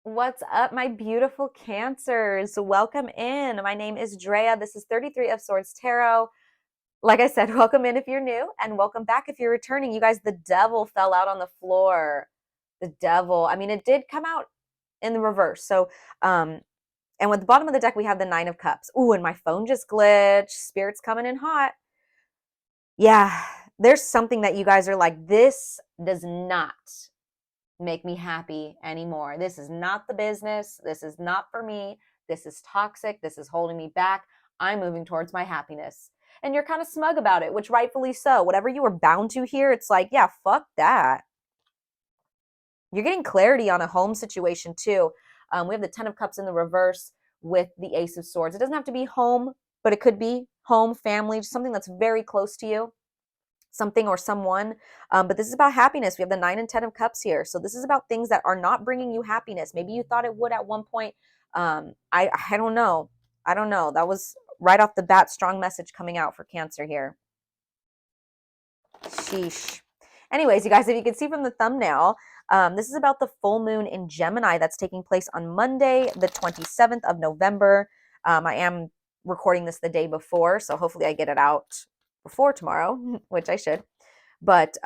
What's up, my beautiful Cancers? Welcome in. My name is Drea. This is 33 of Swords Tarot. Like I said, welcome in if you're new, and welcome back if you're returning. You guys, the devil fell out on the floor. The devil. I mean, it did come out in the reverse. Um, and with the bottom of the deck, we have the Nine of Cups. Ooh, and my phone just glitched. Spirit's coming in hot. Yeah, there's something that you guys are like, this does not make me happy anymore. This is not the business. This is not for me. This is toxic. This is holding me back. I'm moving towards my happiness. And you're kind of smug about it, which rightfully so. Whatever you were bound to here, it's like, yeah, fuck that. You're getting clarity on a home situation too. We have the Ten of Cups in the reverse with the Ace of Swords. It doesn't have to be home, but it could be home, family, something that's very close to you, something or someone. But this is about happiness. We have the Nine and Ten of Cups here. So this is about things that are not bringing you happiness. Maybe you thought it would at one point. I don't know. I don't know. That was right off the bat, strong message coming out for Cancer here. Sheesh. Anyways, you guys, if you can see from the thumbnail, this is about the full moon in Gemini that's taking place on Monday, the 27th of November. I am recording this the day before, so hopefully I get it out before tomorrow, which I should. But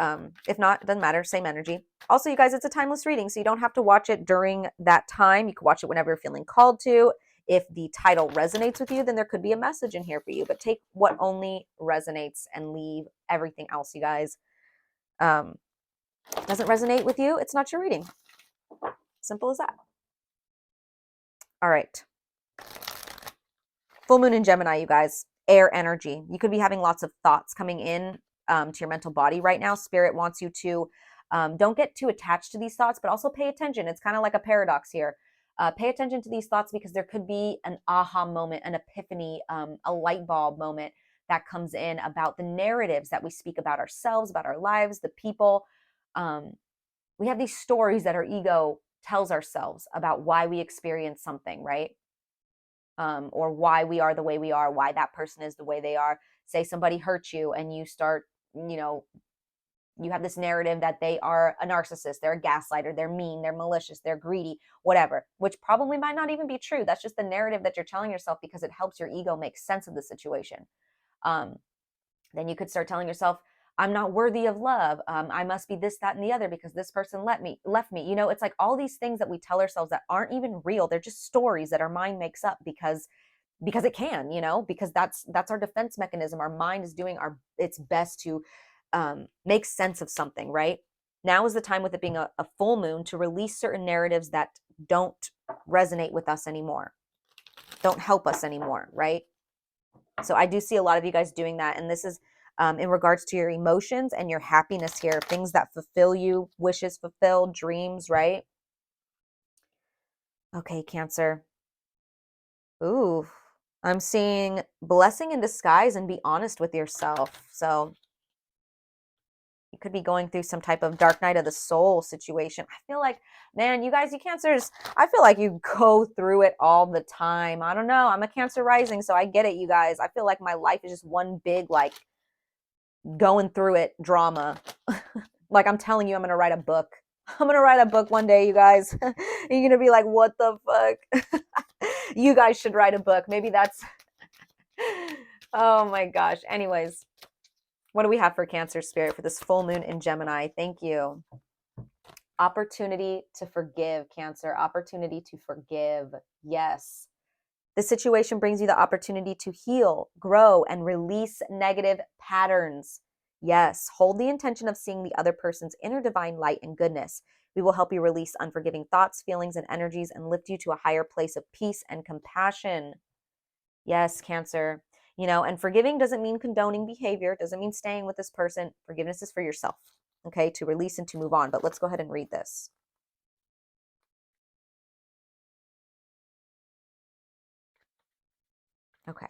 if not, it doesn't matter. Same energy. Also, you guys, it's a timeless reading, so you don't have to watch it during that time. You can watch it whenever you're feeling called to. If the title resonates with you, then there could be a message in here for you. But take what only resonates and leave everything else, you guys. Um, doesn't resonate with you, it's not your reading. Simple as that. All right. Full moon in Gemini, you guys. Air energy. You could be having lots of thoughts coming in to your mental body right now. Spirit wants you to don't get too attached to these thoughts, but also pay attention. It's kind of like a paradox here. Pay attention to these thoughts because there could be an aha moment, an epiphany, a light bulb moment that comes in about the narratives that we speak about ourselves, about our lives, the people. We have these stories that our ego tells ourselves about why we experience something, right? Or why we are the way we are, why that person is the way they are. Say somebody hurts you and you start, you have this narrative that they are a narcissist, they're a gaslighter, they're mean, they're malicious, they're greedy, whatever, which probably might not even be true. That's just the narrative that you're telling yourself because it helps your ego make sense of the situation. Um, then you could start telling yourself, I'm not worthy of love. I must be this, that, and the other because this person left me. It's like all these things that we tell ourselves that aren't even real. They're just stories that our mind makes up because it can, because that's our defense mechanism. Our mind is doing its best to make sense of something, right? Now is the time with it being a full moon to release certain narratives that don't resonate with us anymore, don't help us anymore, right? So I do see a lot of you guys doing that. And this is in regards to your emotions and your happiness here, things that fulfill you, wishes fulfilled, dreams, right? Okay, Cancer. Ooh, I'm seeing blessing in disguise and be honest with yourself. So you could be going through some type of dark night of the soul situation. I feel like, man, you guys, you Cancers, I feel like you go through it all the time. I don't know. I'm a Cancer rising, so I get it, you guys. I feel like my life is just one big, like, going through it drama. Like I'm telling you, I'm going to write a book. I'm going to write a book one day, you guys. You're going to be like, what the fuck? You guys should write a book. Maybe that's, oh my gosh. Anyways, what do we have for Cancer Spirit for this full moon in Gemini? Thank you. Opportunity to forgive, Cancer. Opportunity to forgive. Yes. This situation brings you the opportunity to heal, grow, and release negative patterns. Yes, hold the intention of seeing the other person's inner divine light and goodness. We will help you release unforgiving thoughts, feelings, and energies and lift you to a higher place of peace and compassion. Yes, Cancer. And forgiving doesn't mean condoning behavior, doesn't mean staying with this person. Forgiveness is for yourself, okay, to release and to move on. But let's go ahead and read this. Okay.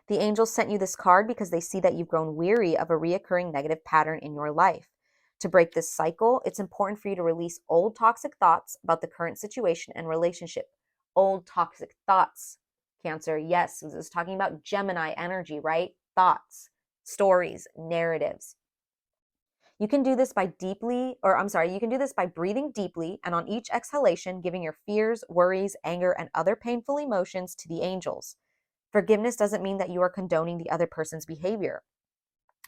The angels sent you this card because they see that you've grown weary of a reoccurring negative pattern in your life. To break this cycle, it's important for you to release old toxic thoughts about the current situation and relationship. Old toxic thoughts, Cancer. Yes, this is talking about Gemini energy, right? Thoughts, stories, narratives. You can do this by you can do this by breathing deeply and on each exhalation, giving your fears, worries, anger, and other painful emotions to the angels. Forgiveness doesn't mean that you are condoning the other person's behavior.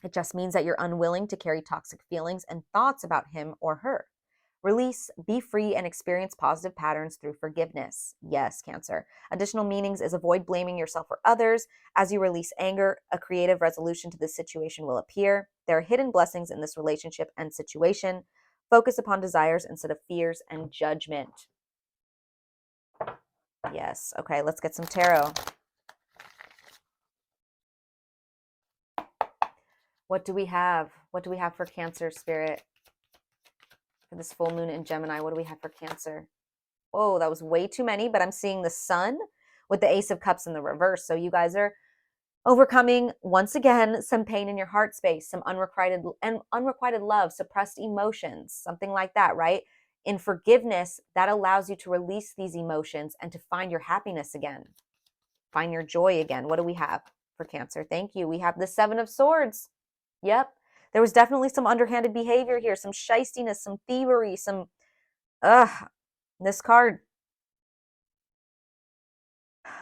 It just means that you're unwilling to carry toxic feelings and thoughts about him or her. Release, be free, and experience positive patterns through forgiveness. Yes, Cancer. Additional meanings is avoid blaming yourself or others. As you release anger, a creative resolution to this situation will appear. There are hidden blessings in this relationship and situation. Focus upon desires instead of fears and judgment. Yes. Okay, let's get some tarot. What do we have? What do we have for Cancer, Spirit? For this full moon in Gemini, what do we have for Cancer? Oh, that was way too many, but I'm seeing the Sun with the Ace of Cups in the reverse. So you guys are overcoming, once again, some pain in your heart space, some unrequited love, suppressed emotions, something like that, right? In forgiveness, that allows you to release these emotions and to find your happiness again, find your joy again. What do we have for Cancer? Thank you. We have the Seven of Swords. Yep. There was definitely some underhanded behavior here, some shystiness, some thievery, some, this card.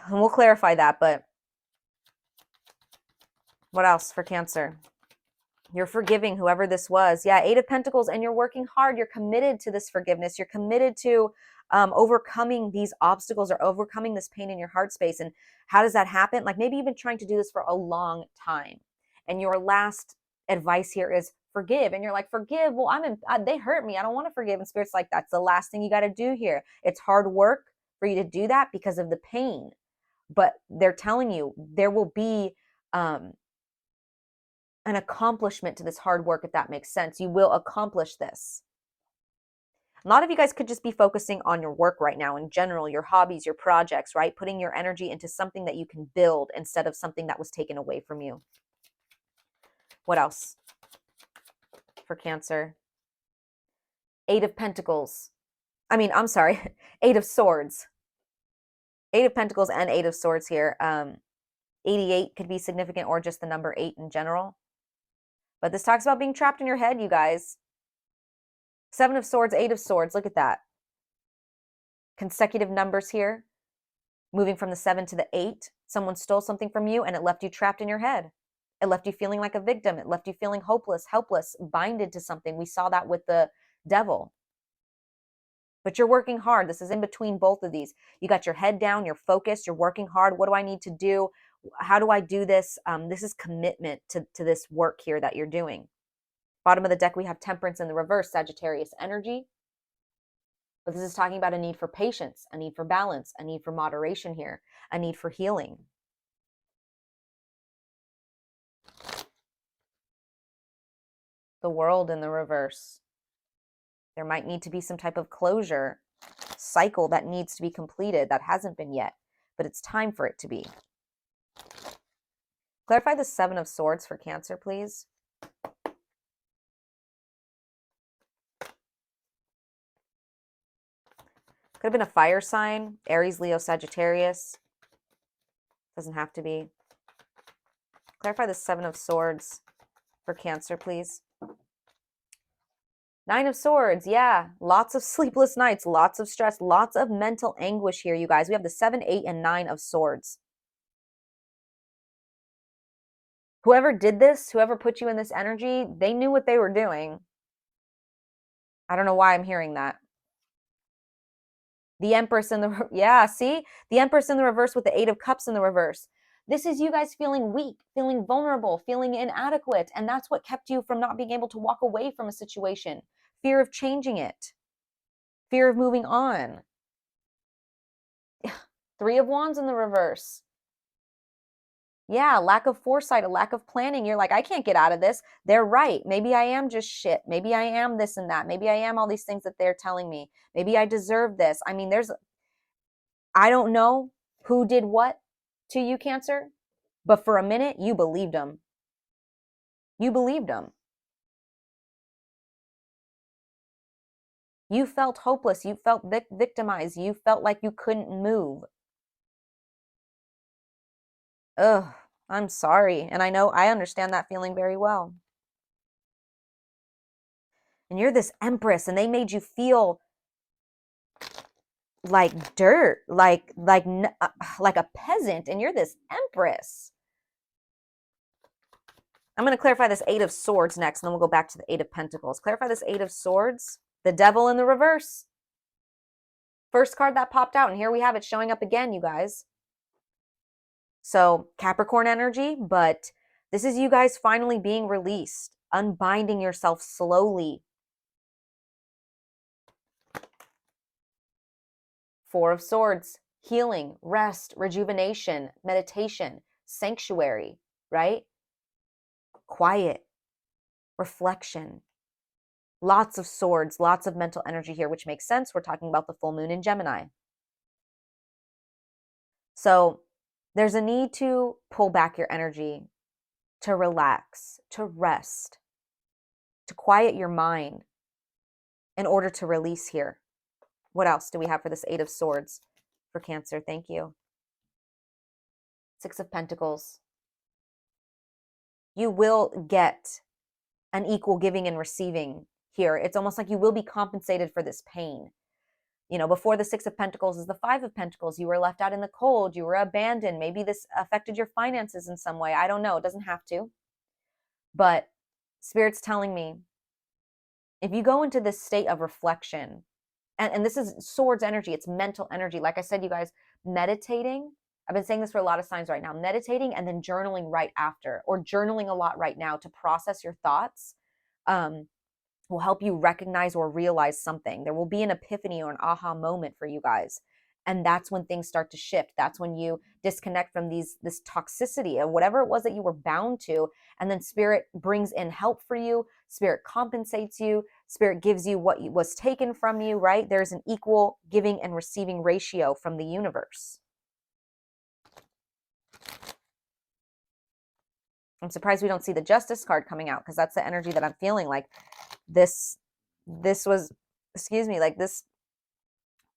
And we'll clarify that, but what else for Cancer? You're forgiving whoever this was. Yeah, Eight of Pentacles, and you're working hard. You're committed to this forgiveness. You're committed to overcoming these obstacles or overcoming this pain in your heart space. And how does that happen? Like maybe you've been trying to do this for a long time. And your last advice here is forgive. And you're like, forgive? Well, they hurt me. I don't want to forgive. And Spirit's like, that's the last thing you got to do here. It's hard work for you to do that because of the pain. But they're telling you there will be an accomplishment to this hard work, if that makes sense. You will accomplish this. A lot of you guys could just be focusing on your work right now in general, your hobbies, your projects, right? Putting your energy into something that you can build instead of something that was taken away from you. What else for Cancer? Eight of Pentacles. I'm sorry, Eight of Swords. Eight of Pentacles and Eight of Swords here. 88 could be significant, or just the number 8 in general. But this talks about being trapped in your head, you guys. Seven of Swords, Eight of Swords. Look at that. Consecutive numbers here. Moving from the 7 to the 8. Someone stole something from you and it left you trapped in your head. It left you feeling like a victim. It left you feeling hopeless, helpless, binded to something. We saw that with the Devil. But you're working hard. This is in between both of these. You got your head down. You're focused. You're working hard. What do I need to do? How do I do this? This is commitment to this work here that you're doing. Bottom of the deck, we have Temperance in the reverse, Sagittarius energy. But this is talking about a need for patience, a need for balance, a need for moderation here, a need for healing. The World in the reverse. There might need to be some type of closure cycle that needs to be completed that hasn't been yet, but it's time for it to be. Clarify the Seven of Swords for Cancer, please. Could have been a fire sign, Aries, Leo, Sagittarius. Doesn't have to be. Clarify the Seven of Swords for Cancer, please. Nine of Swords, yeah. Lots of sleepless nights, lots of stress, lots of mental anguish here, you guys. We have the 7, 8, and 9 of Swords. Whoever did this, whoever put you in this energy, they knew what they were doing. I don't know why I'm hearing that. The Empress in the, yeah, see? The Empress in the reverse with the 8 of Cups in the reverse. This is you guys feeling weak, feeling vulnerable, feeling inadequate. And that's what kept you from not being able to walk away from a situation. Fear of changing it. Fear of moving on. 3 of Wands in the reverse. Yeah, lack of foresight, a lack of planning. You're like, I can't get out of this. They're right. Maybe I am just shit. Maybe I am this and that. Maybe I am all these things that they're telling me. Maybe I deserve this. I don't know who did what to you, Cancer, but for a minute, you believed them. You believed them. You felt hopeless. You felt victimized. You felt like you couldn't move. Ugh, I'm sorry. And I know I understand that feeling very well. And you're this empress, and they made you feel like dirt, like a peasant, and you're this empress. I'm going to clarify this Eight of Swords next, and then we'll go back to the Eight of Pentacles. Clarify this Eight of Swords. The Devil in the reverse. First card that popped out, and here we have it showing up again, you guys. So Capricorn energy, but this is you guys finally being released, unbinding yourself slowly. Four of Swords, healing, rest, rejuvenation, meditation, sanctuary, right? Quiet, reflection, lots of swords, lots of mental energy here, which makes sense. We're talking about the full moon in Gemini. So there's a need to pull back your energy, to relax, to rest, to quiet your mind in order to release here. What else do we have for this Eight of Swords for Cancer? Thank you. Six of Pentacles. You will get an equal giving and receiving here. It's almost like you will be compensated for this pain. You know, before the Six of Pentacles is the Five of Pentacles. You were left out in the cold. You were abandoned. Maybe this affected your finances in some way. I don't know. It doesn't have to. But Spirit's telling me, if you go into this state of reflection, and this is swords energy, it's mental energy. Like I said, you guys, meditating, I've been saying this for a lot of signs right now, meditating and then journaling right after, or journaling a lot right now to process your thoughts, will help you recognize or realize something. There will be an epiphany or an aha moment for you guys. And that's when things start to shift. That's when you disconnect from this toxicity of whatever it was that you were bound to. And then Spirit brings in help for you. Spirit compensates you. Spirit gives you what was taken from you, right? There's an equal giving and receiving ratio from the universe. I'm surprised we don't see the Justice card coming out, because that's the energy that I'm feeling. Like this was, excuse me, like this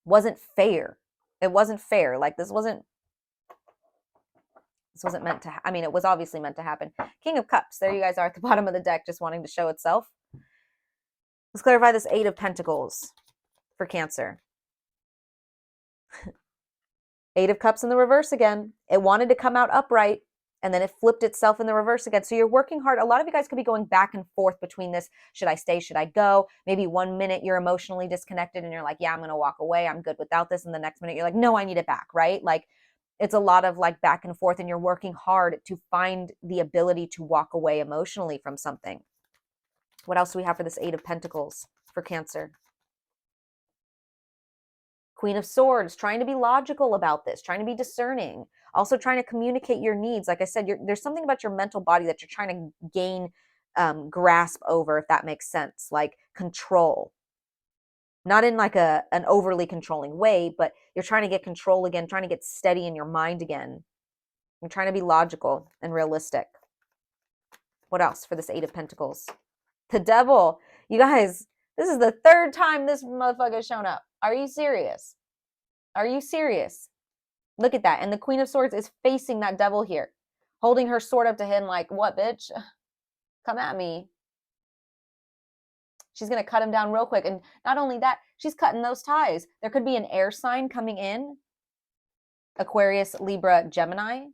wasn't fair. It wasn't fair. Like this wasn't meant to, I mean, it was obviously meant to happen. King of Cups. There you guys are at the bottom of the deck, just wanting to show itself. Let's clarify this Eight of Pentacles for Cancer. Eight of Cups in the reverse again. It wanted to come out upright, and then it flipped itself in the reverse again. So you're working hard. A lot of you guys could be going back and forth between this. Should I stay? Should I go? Maybe 1 minute you're emotionally disconnected and you're like, yeah, I'm going to walk away. I'm good without this. And the next minute you're like, no, I need it back, right? Like it's a lot of like back and forth, and you're working hard to find the ability to walk away emotionally from something. What else do we have for this Eight of Pentacles for Cancer? Queen of Swords, trying to be logical about this, trying to be discerning, also trying to communicate your needs. Like I said, there's something about your mental body that you're trying to gain grasp over, if that makes sense, like control. Not in like an overly controlling way, but you're trying to get control again, trying to get steady in your mind again. You're trying to be logical and realistic. What else for this Eight of Pentacles? The Devil. You guys, this is the third time this motherfucker has shown up. Are you serious? Are you serious? Look at that. And the Queen of Swords is facing that devil here, holding her sword up to him like, what, bitch? Come at me. She's going to cut him down real quick. And not only that, she's cutting those ties. There could be an air sign coming in. Aquarius, Libra, Gemini.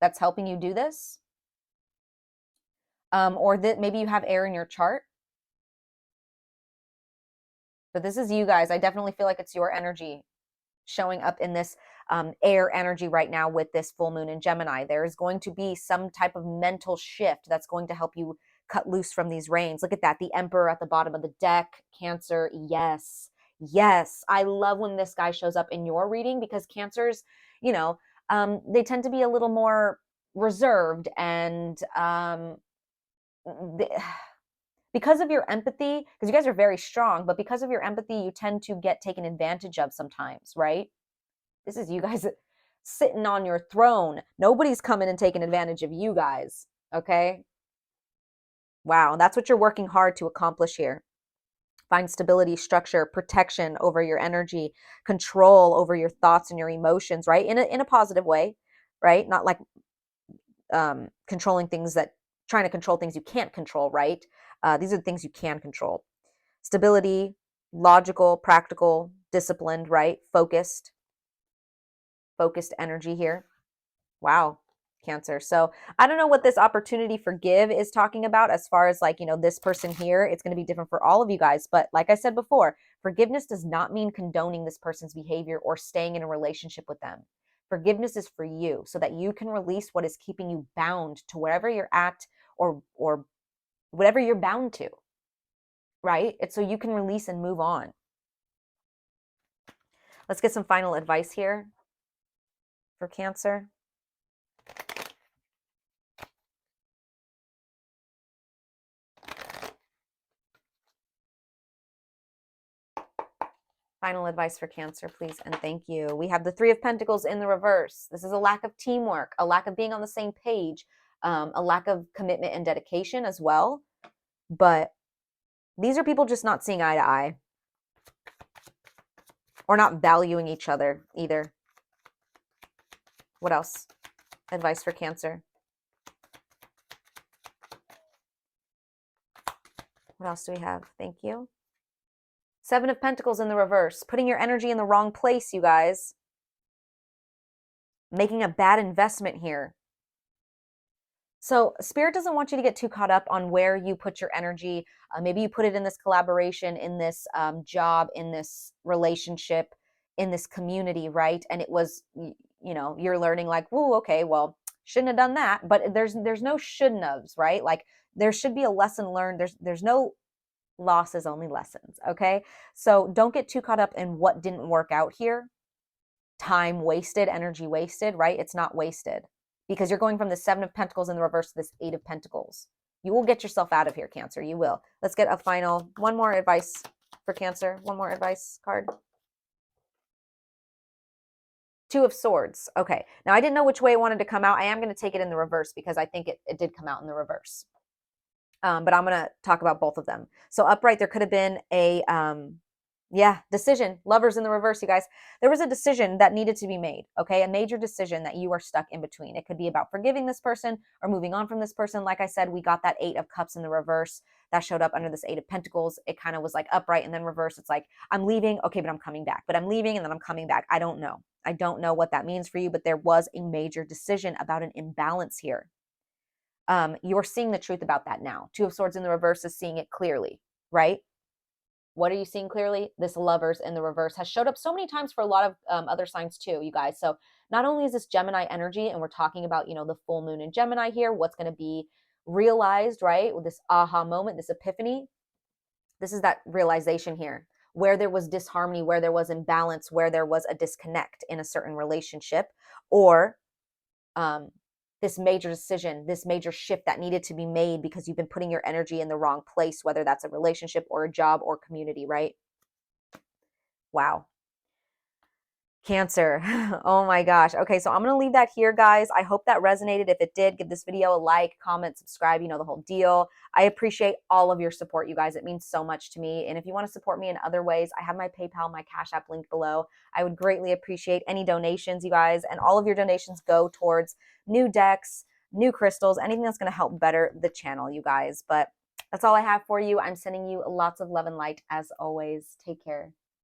That's helping you do this. Or that maybe you have air in your chart. But this is you guys. I definitely feel like it's your energy showing up in this air energy right now with this full moon in Gemini. There is going to be some type of mental shift that's going to help you cut loose from these reins. Look at that. The Emperor at the bottom of the deck. Cancer. Yes. Yes. I love when this guy shows up in your reading, because Cancers, you know, they tend to be a little more reserved and because of your empathy, because you guys are very strong, but because of your empathy, you tend to get taken advantage of sometimes, right? This is you guys sitting on your throne. Nobody's coming and taking advantage of you guys, okay? Wow, that's what you're working hard to accomplish here. Find stability, structure, protection over your energy, control over your thoughts and your emotions, right? In a positive way, right? Not like controlling things that, trying to control things you can't control, right? These are the things you can control. Stability, logical, practical, disciplined, right? Focused energy here. Wow, Cancer. So I don't know what this opportunity for give is talking about as far as like, this person here. It's going to be different for all of you guys. But like I said before, forgiveness does not mean condoning this person's behavior or staying in a relationship with them. Forgiveness is for you so that you can release what is keeping you bound to wherever you're at or whatever you're bound to, right? It's so you can release and move on. Let's get some final advice here for Cancer. Final advice for Cancer, please, and thank you. We have the Three of Pentacles in the reverse. This is a lack of teamwork, a lack of being on the same page, a lack of commitment and dedication as well. But these are people just not seeing eye to eye or not valuing each other either. What else? Advice for Cancer. What else do we have? Thank you. Seven of Pentacles in the reverse. Putting your energy in the wrong place, you guys. Making a bad investment here. So Spirit doesn't want you to get too caught up on where you put your energy. Maybe you put it in this collaboration, in this job, in this relationship, in this community, right? And it was, you're learning like, whoa, okay, well, shouldn't have done that. But there's no shouldn't haves, right? Like there should be a lesson learned. There's no losses, only lessons, okay? So don't get too caught up in what didn't work out here. Time wasted, energy wasted, right? It's not wasted because you're going from the Seven of Pentacles in the reverse to this Eight of Pentacles. You will get yourself out of here, Cancer. You will. Let's get one more advice for Cancer. One more advice card. Two of Swords. Okay. Now, I didn't know which way it wanted to come out. I am going to take it in the reverse because I think it did come out in the reverse. But I'm going to talk about both of them. So upright, there could have been a, decision. Lovers in the reverse, you guys. There was a decision that needed to be made, okay? A major decision that you are stuck in between. It could be about forgiving this person or moving on from this person. Like I said, we got that Eight of Cups in the reverse that showed up under this Eight of Pentacles. It kind of was like upright and then reverse. It's like, I'm leaving, okay, but I'm coming back. But I'm leaving and then I'm coming back. I don't know. I don't know what that means for you, but there was a major decision about an imbalance here. You're seeing the truth about that now. Two of Swords in the reverse is seeing it clearly, right? What are you seeing clearly? This Lovers in the reverse has showed up so many times for a lot of other signs too, you guys. So not only is this Gemini energy, and we're talking about, the full moon in Gemini here, what's going to be realized, right? With this aha moment, this epiphany. This is that realization here where there was disharmony, where there was imbalance, where there was a disconnect in a certain relationship, or this major decision, this major shift that needed to be made because you've been putting your energy in the wrong place, whether that's a relationship or a job or community, right? Wow. Cancer. Oh my gosh. Okay, so I'm going to leave that here, guys. I hope that resonated. If it did, give this video a like, comment, subscribe, the whole deal. I appreciate all of your support, you guys. It means so much to me. And if you want to support me in other ways, I have my PayPal, my Cash App linked below. I would greatly appreciate any donations, you guys. And all of your donations go towards new decks, new crystals, anything that's going to help better the channel, you guys. But that's all I have for you. I'm sending you lots of love and light as always. Take care.